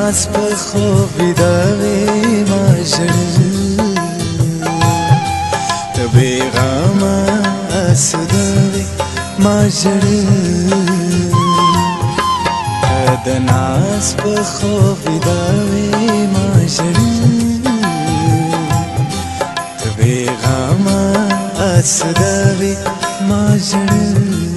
ناس په خوب بیداوي ما ژړل ته بېغمه اسودوي ما ژړل ته د ناس په خوب بیداوي ما ژړل ته بېغمه اسودوي ما ژړل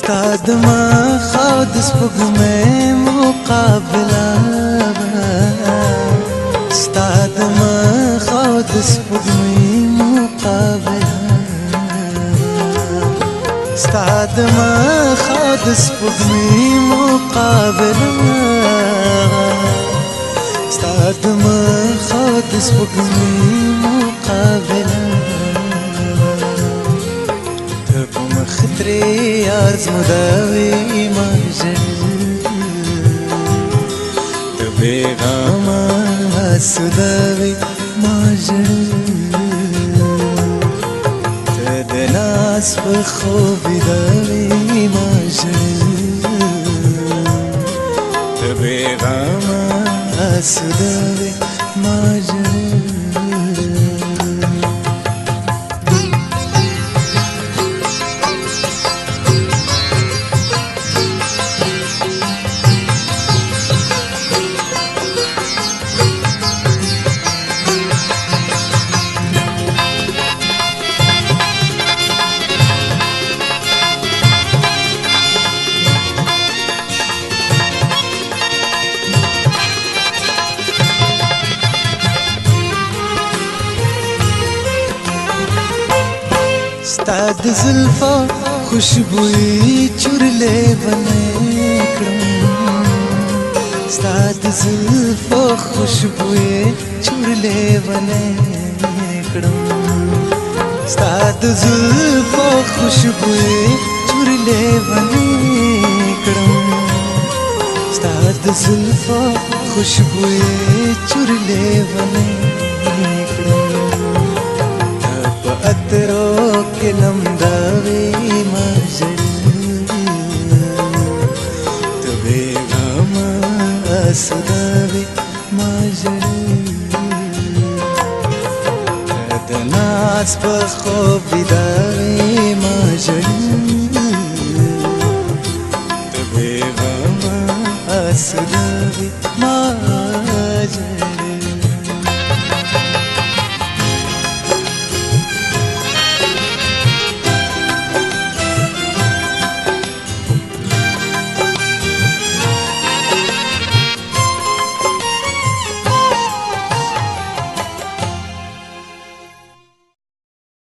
ستا د مخه د سپوږمۍ مقابله ستا د مخه د سپوږمۍ مقابله ستا د مخه د سپوږمۍ مقابله ستا د مخه د سپوږمۍ مقابله خطرې آزمودوي ما ژړل ته بېغمه اسودوي ما ژړل ته د ناز په خوب بیدوي ما ژړل ته بېغمه اسودوي ما ژړل ستا د زلفو خوشبويي چورلې ونې کړم ستا د زلفو خوشبويي چورلې ونې کړم ستا د زلفو خوشبويي چورلې ونې کړم ستا د زلفو خوشبويي چورلې ونې کړم اترو کې لمداوي ما ژړل ته بېغمه اسودوي ما ژړل د ناز په خوب بیداوي ما ژړل ته بېغمه اسودوي ما ژړل